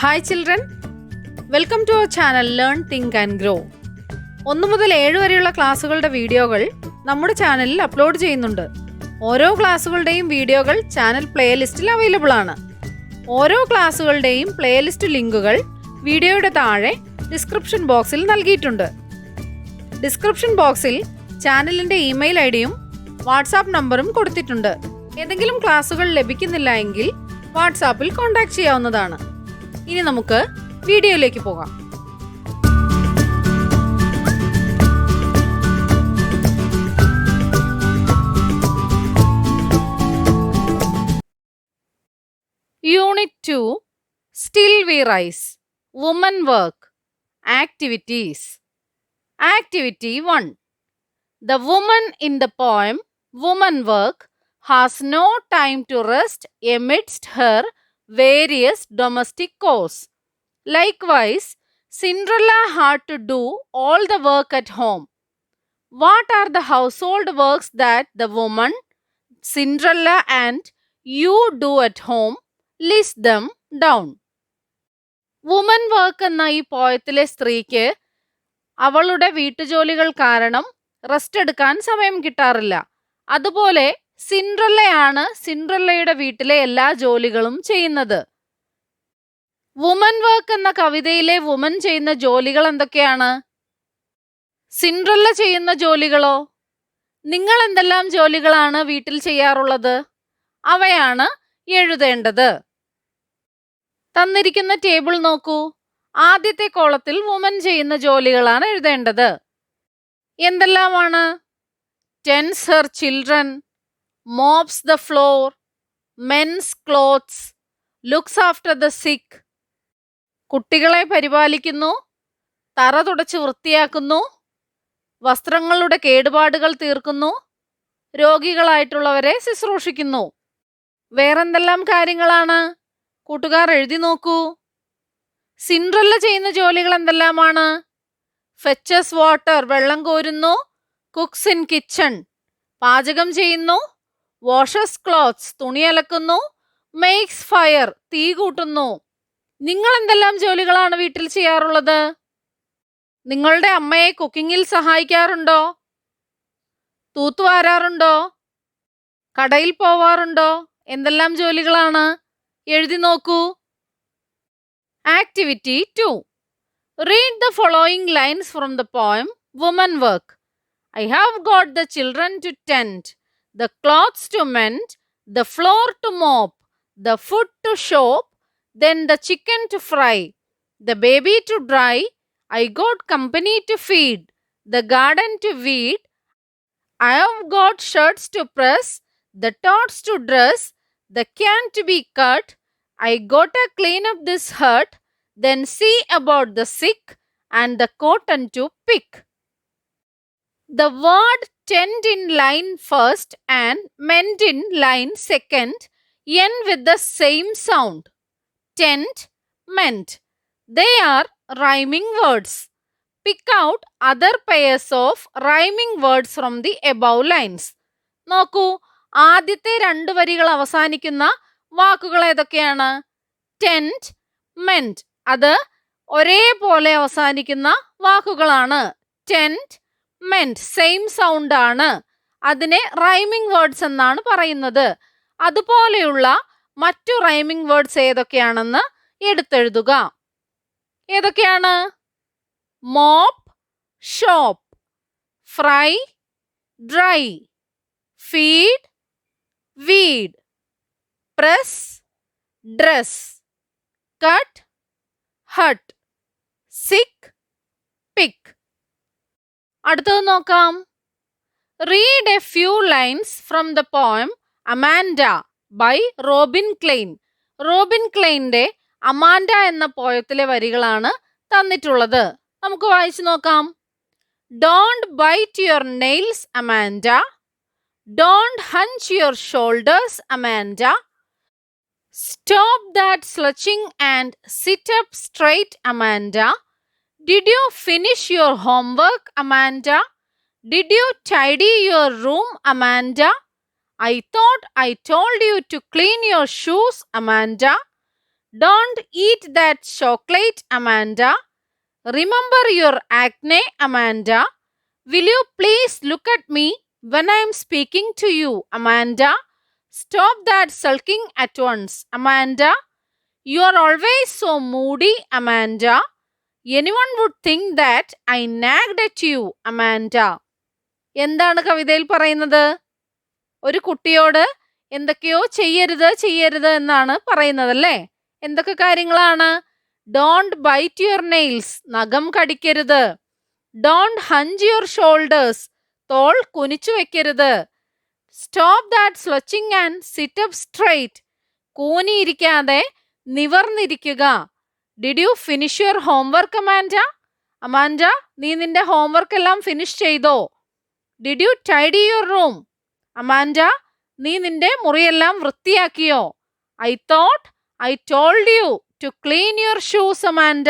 Hi children, welcome to our channel learn think and grow. 1 മുതൽ 7 വരെയുള്ള ക്ലാസ്സുകളുടെ വീഡിയോകൾ നമ്മുടെ ചാനലിൽ അപ്ലോഡ് ചെയ്യുന്നുണ്ട്. ഓരോ ക്ലാസ്സുകളുടെയും വീഡിയോകൾ ചാനൽ പ്ലേലിസ്റ്റിൽ അവൈലബിൾ ആണ്. ഓരോ ക്ലാസ്സുകളുടെയും പ്ലേലിസ്റ്റ് ലിങ്കുകൾ വീഡിയോയുടെ താഴെ ഡിസ്ക്രിപ്ഷൻ ബോക്സിൽ നൽകിയിട്ടുണ്ട്. ഡിസ്ക്രിപ്ഷൻ ബോക്സിൽ ചാനലിൻ്റെ ഇമെയിൽ ഐ ഡിയും വാട്സാപ്പ് നമ്പറും കൊടുത്തിട്ടുണ്ട്. ഏതെങ്കിലും ക്ലാസ്സുകൾ ലഭിക്കുന്നില്ല എങ്കിൽ വാട്സാപ്പിൽ കോൺടാക്ട് ചെയ്യാവുന്നതാണ്. ഇനി നമുക്ക് വീഡിയോയിലേക്ക് പോകാം. Unit 2 Still We Rise. Woman Work. Activities. Activity 1. The woman in the poem Woman Work has no time to rest amidst her various domestic chores. Likewise, Cinderella had to do all the work at home. What are the household works that the woman, Cinderella and you do at home? List them down. Woman work എന്ന ഈ പോയത്തിലെ സ്ത്രീക്ക് അവളുടെ വീട്ടുജോലികൾ കാരണം rest എടുക്കാൻ സമയം കിട്ടാറില്ല. അതുപോലെ സിൻഡ്രല്ലയാണ് സിൻഡ്രല്ലയുടെ വീട്ടിലെ എല്ലാ ജോലികളും ചെയ്യുന്നത്. വുമൻ വർക്ക് എന്ന കവിതയിലെ വുമൻ ചെയ്യുന്ന ജോലികൾ എന്തൊക്കെയാണ്? സിൻഡ്രല്ല ചെയ്യുന്ന ജോലികളോ? നിങ്ങൾ എന്തെല്ലാം ജോലികളാണ് വീട്ടിൽ ചെയ്യാറുള്ളത്? അവയാണ് എഴുതേണ്ടത്. തന്നിരിക്കുന്ന ടേബിൾ നോക്കൂ. ആദ്യത്തെ കോളത്തിൽ വുമൻ ചെയ്യുന്ന ജോലികളാണ് എഴുതേണ്ടത്. എന്തെല്ലാമാണ്? tends her children, mops the floor, mends clothes, looks after the sick. കുട്ടികളെ പരിപാലിക്കുന്നു, തറ തുടച്ച് വൃത്തിയാക്കുന്നു, വസ്ത്രങ്ങളുടെ കേടുപാടുകൾ തീർക്കുന്നു, രോഗികളായിട്ടുള്ളവരെ ശുശ്രൂഷിക്കുന്നു. വേറെന്തെല്ലാം കാര്യങ്ങളാണ്? കൂട്ടുകാർ എഴുതി നോക്കൂ. സിൻഡ്രല്ല ചെയ്യുന്ന ജോലികൾ എന്തെല്ലാമാണ്? ഫെച്ചസ് വാട്ടർ, വെള്ളം കോരുന്നു, കുക്സ് ഇൻ കിച്ചൺ, പാചകം ചെയ്യുന്നു, വാഷസ് ക്ലോത്ത്സ്, തുണി അലക്കുന്നു, മേക്സ് ഫയർ, തീ കൂട്ടുന്നു. നിങ്ങൾ എന്തെല്ലാം ജോലികളാണ് വീട്ടിൽ ചെയ്യാറുള്ളത്? നിങ്ങളുടെ അമ്മയെ കുക്കിങ്ങിൽ സഹായിക്കാറുണ്ടോ? തൂത്തുവാരാറുണ്ടോ? കടയിൽ പോവാറുണ്ടോ? എന്തെല്ലാം ജോലികളാണ്? എഴുതി നോക്കൂ. Activity 2. Read the following lines from the poem Woman Work. I have got the children to tend, the clothes to mend, the floor to mop, the food to shop, then the chicken to fry, the baby to dry, I got company to feed, the garden to weed, I have got shirts to press, the tots to dress, the can to be cut, I gotta clean up this hut, then see about the sick, and the cotton to pick. The word tend in line first and mend in line second end with the same sound. Tend, mend. They are rhyming words. Pick out other pairs of rhyming words from the above lines. നോക്കൂ, ആദ്യത്തെ 2 വരികൾ അവസാനിക്കുന്ന വാക്കുകൾ ഏതൊക്കെയാണ്? Tend, mend. അത് ഒരേപോലെ അവസാനിക്കുന്ന വാക്കുകളാണ്. ടെൻഡ്, മെൻഡ് സെയിം സൗണ്ട് ആണ്. അതിനെ റൈമിംഗ് വേർഡ്സ് എന്നാണ് പറയുന്നത്. അതുപോലെയുള്ള മറ്റു റൈമിംഗ് വേർഡ്സ് ഏതൊക്കെയാണെന്ന് എടുത്തെഴുതുക. ഏതൊക്കെയാണ്? Mop, shop, fry, dry, feed, weed, press, dress, cut, hut, sick, pick. അടുത്തത് നോക്കാം. Read a few lines from the poem Amanda by Robin Klein. Robin ക്ലെയിൻ്റെ അമാൻഡ എന്ന പോയത്തിലെ വരികളാണ് തന്നിട്ടുള്ളത്. നമുക്ക് വായിച്ചു നോക്കാം. Don't bite your nails Amanda, don't hunch your shoulders Amanda, stop that slouching and sit up straight Amanda. Did you finish your homework Amanda? Did you tidy your room Amanda? I thought I told you to clean your shoes Amanda. Don't eat that chocolate, Amanda. Remember your acne, Amanda. Will you please look at me when I am speaking to you, Amanda? Stop that sulking at once, Amanda. You are always so moody, Amanda. Anyone would think that I nagged at you, Amanda. എന്താണ് കവിതയിൽ പറയുന്നത്? ഒരു കുട്ടിയോട് എന്തൊക്കെയോ ചെയ്യരുത് എന്നാണ് പറയുന്നത് അല്ലേ? എന്തൊക്കെ കാര്യങ്ങളാണ്? ഡോണ്ട് ബൈറ്റ് യുവർ നെയിൽസ്, നഖം കടിക്കരുത്. ഡോണ്ട് ഹഞ്ച് യുവർ ഷോൾഡേഴ്സ്, തോൾ കുനിച്ചു വെക്കരുത്. Stop that slouching and sit up straight, കൂനിയിരിക്കാതെ നിവർന്നിരിക്കുക. Did you finish your homework, Amanda? Amanda, നീ നിന്റെ ഹോംവർക്ക് എല്ലാം ഫിനിഷ് ചെയ്തോ? Did you tidy your room? Amanda, നീ നിന്റെ മുറിയെല്ലാം വൃത്തിയാക്കിയോ? I thought I told you to clean your shoes, Amanda.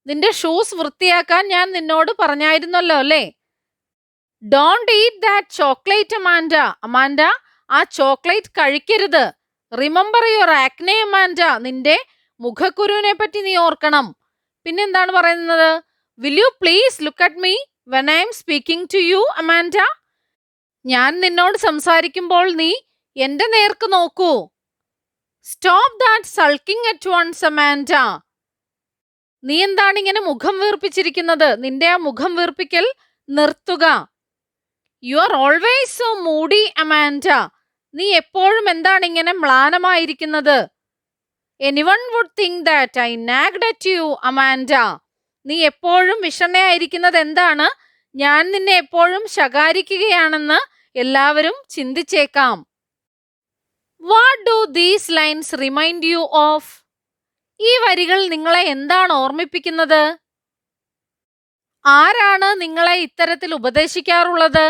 നിന്റെ ഷൂസ് വൃത്തിയാക്കാൻ ഞാൻ നിന്നോട് പറഞ്ഞായിരുന്നല്ലോ അല്ലേ? Don't eat that chocolate, Amanda. Amanda, ആ ചോക്ലേറ്റ് കഴിക്കരുത്. Remember your acne, Amanda. നിന്റെ മുഖക്കുരുവിനെ പറ്റി നീ ഓർക്കണം. പിന്നെന്താണ് പറയുന്നത്? Will you please look at me when I'm speaking to you, Amanda. ഞാൻ നിന്നോട് സംസാരിക്കുമ്പോൾ നീ എന്റെ നേർക്ക് നോക്കൂ. Stop that sulking at once, Amanda. നീ എന്താണ് ഇങ്ങനെ മുഖം വീർപ്പിച്ചിരിക്കുന്നത്? നിന്റെ ആ മുഖം വീർപ്പിക്കൽ നിർത്തുക. You are always so moody, Amanda. നീ എപ്പോഴും എന്താണ് ഇങ്ങനെ മ്ലാനമായിരിക്കുന്നത്? Anyone would think that I nagged at you, Amanda. നീ എപ്പോഴും വിഷണ്ണയായിരിക്കുന്നത് എന്താണ്? ഞാൻ നിന്നെ എപ്പോഴും ശകാരിക്കുകയാണെന്ന് എല്ലാവരും ചിന്തിച്ചേക്കാം. What do these lines remind you of? ഈ വരികൾ നിങ്ങളെ എന്താണ് ഓർമ്മിപ്പിക്കുന്നത്? ആരാണ് നിങ്ങളെ ഇത്തരത്തിൽ ഉപദേശിക്കാറുള്ളത്?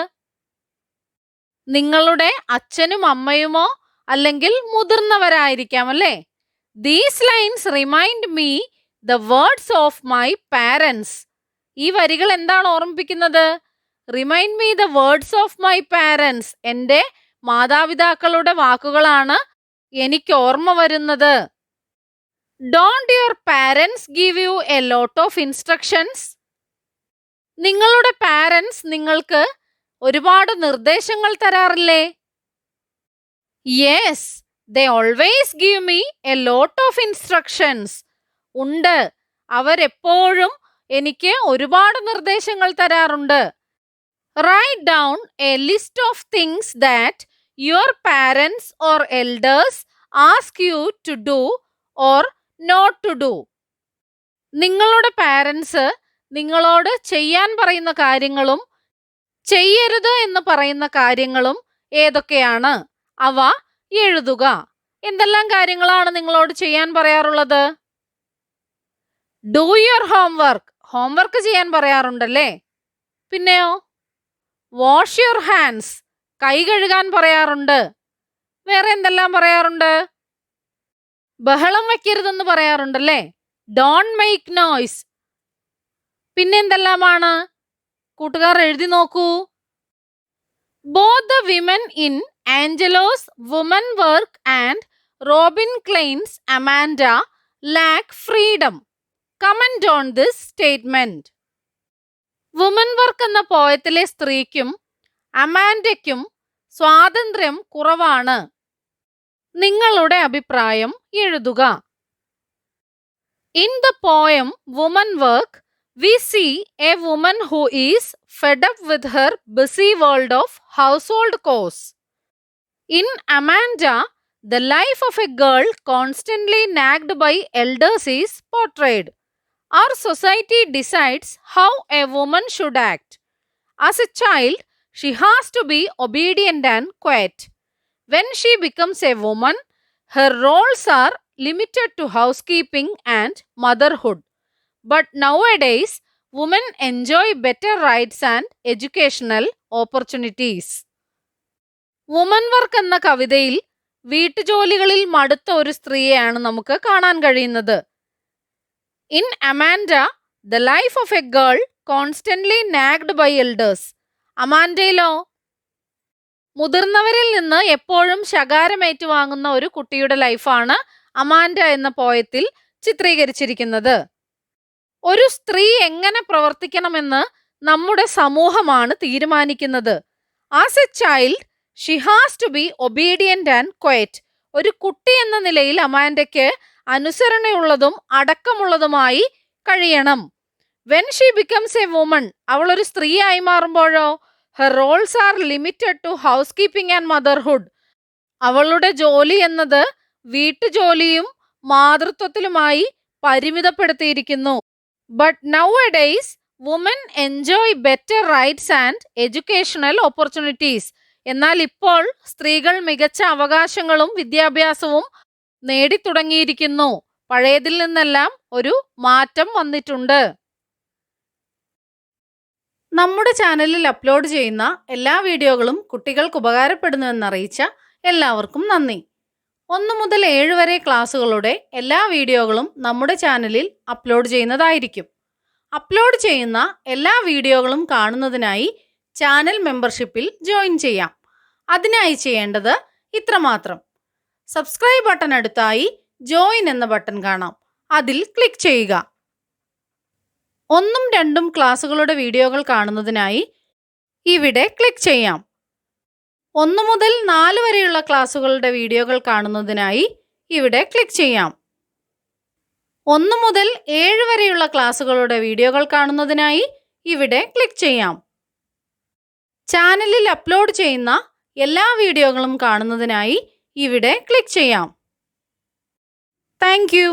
നിങ്ങളുടെ അച്ഛനും അമ്മയുമോ അല്ലെങ്കിൽ മുതിർന്നവരായിരിക്കാം അല്ലേ? These lines remind me the words of my parents. ഈ വരികൾ എന്താണ് ഓർമ്മിപ്പിക്കുന്നത്? Remind me the words of my parents. എൻ്റെ മാതാപിതാക്കളുടെ വാക്കുകളാണ് എനിക്ക് ഓർമ്മ വരുന്നത്. Don't your parents give you a lot of instructions? നിങ്ങളുടെ പാരൻസ് നിങ്ങൾക്ക് ഒരുപാട് നിർദ്ദേശങ്ങൾ തരാറില്ലേ? Yes, they always give me a lot of instructions. ഉണ്ട്, അവരെപ്പോഴും എനിക്ക് ഒരുപാട് നിർദ്ദേശങ്ങൾ തരാറുണ്ട്. Write down a list of things that your parents or elders ask you to do or not to do. നിങ്ങളുടെ പാരൻസ് നിങ്ങളോട് ചെയ്യാൻ പറയുന്ന കാര്യങ്ങളും ചെയ്യരുത് എന്ന് പറയുന്ന കാര്യങ്ങളും ഏതൊക്കെയാണ്? അവ എഴുതുക. എന്തെല്ലാം കാര്യങ്ങളാണ് നിങ്ങളോട് ചെയ്യാൻ പറയാറുള്ളത്? Do your homework. ഹോംവർക്ക് ചെയ്യാൻ പറയാറുണ്ടല്ലേ? പിന്നെയോ? Wash your hands. കൈ കഴുകാൻ പറയാറുണ്ട്. വേറെ എന്തെല്ലാം പറയാറുണ്ട്? ബഹളം വയ്ക്കരുതെന്ന് പറയാറുണ്ടല്ലേ? Don't make noise. പിന്നെന്തെല്ലാമാണ്? കൂട്ടുകാർ എഴുതി നോക്കൂ. Both the women in Angelou's woman work and Robin Klein's Amanda lack freedom. Comment on this statement. Woman work എന്ന പോയത്തിലെ സ്ത്രീക്കും അമാൻഡയ്ക്കും സ്വാതന്ത്ര്യം കുറവാണ്. നിങ്ങളുടെ അഭിപ്രായം എഴുതുക. In the poem woman work, we see a woman who is fed up with her busy world of household chores. In Amanda, the life of a girl constantly nagged by elders is portrayed. Our society decides how a woman should act. As a child, she has to be obedient and quiet. When she becomes a woman, her roles are limited to housekeeping and motherhood. But nowadays, women enjoy better rights and educational opportunities. Woman work എന്ന കവിതയിൽ വീട്ടുജോലികളിൽ മടുത്ത ഒരു സ്ത്രീയെയാണ് നമുക്ക് കാണാൻ കഴിയുന്നത്. In Amanda, the life of a girl constantly nagged by elders. അമാൻഡയിലോ? മുതിർന്നവരിൽ നിന്ന് എപ്പോഴും ശകാരം ഏറ്റുവാങ്ങുന്ന ഒരു കുട്ടിയുടെ ലൈഫാണ് അമാൻഡ എന്ന പോയത്തിൽ ചിത്രീകരിച്ചിരിക്കുന്നത്. ഒരു സ്ത്രീ എങ്ങനെ പ്രവർത്തിക്കണമെന്ന് നമ്മുടെ സമൂഹമാണ് തീരുമാനിക്കുന്നത്. As a child she has to be obedient and quiet. ഒരു കുട്ടി എന്ന നിലയിൽ അമാൻഡയ്ക്ക് അനുസരണയുള്ളതും അടക്കമുള്ളതുമായി കഴിയണം. When she becomes a woman, അവൾ ഒരു സ്ത്രീയായി മാറുമ്പോഴോ, her roles are limited to housekeeping and motherhood. അവളുടെ ജോലി എന്നത് വീട്ടുജോലിയും മാതൃത്വത്തിലുമായി പരിമിതപ്പെടുത്തിയിരിക്കുന്നു. But nowadays woman enjoy better rights and educational opportunities. എന്നാൽ ഇപ്പോൾ സ്ത്രീകൾ മികച്ച അവകാശങ്ങളും വിദ്യാഭ്യാസവും നേടിത്തുടങ്ങിയിരിക്കുന്നു. പഴയതിൽ നിന്നെല്ലാം ഒരു മാറ്റം വന്നിട്ടുണ്ട്. നമ്മുടെ ചാനലിൽ അപ്ലോഡ് ചെയ്യുന്ന എല്ലാ വീഡിയോകളും കുട്ടികൾക്ക് ഉപകാരപ്പെടുന്നുവെന്നറിയിച്ച എല്ലാവർക്കും നന്ദി. 1 മുതൽ 7 വരെ ക്ലാസ്സുകളുടെ എല്ലാ വീഡിയോകളും നമ്മുടെ ചാനലിൽ അപ്ലോഡ് ചെയ്യുന്നതായിരിക്കും. അപ്ലോഡ് ചെയ്യുന്ന എല്ലാ വീഡിയോകളും കാണുന്നതിനായി ചാനൽ മെമ്പർഷിപ്പിൽ ജോയിൻ ചെയ്യാം. അതിനായി ചെയ്യേണ്ടത് ഇത്രമാത്രം. സബ്സ്ക്രൈബ് ബട്ടൺ അടുത്തായി ജോയിൻ എന്ന ബട്ടൺ കാണാം. അതിൽ ക്ലിക്ക് ചെയ്യുക. 1ഉം 2ഉം ക്ലാസ്സുകളുടെ വീഡിയോകൾ കാണുന്നതിനായി ഇവിടെ ക്ലിക്ക് ചെയ്യാം. 1 മുതൽ 4 വരെയുള്ള ക്ലാസ്സുകളുടെ വീഡിയോകൾ കാണുന്നതിനായി ഇവിടെ ക്ലിക്ക് ചെയ്യാം. 1 മുതൽ 7 വരെയുള്ള ക്ലാസ്സുകളുടെ വീഡിയോകൾ കാണുന്നതിനായി ഇവിടെ ക്ലിക്ക് ചെയ്യാം. ചാനലിൽ അപ്ലോഡ് ചെയ്യുന്ന എല്ലാ വീഡിയോകളും കാണുന്നതിനായി ഇവിടെ ക്ലിക്ക് ചെയ്യാം. Thank you.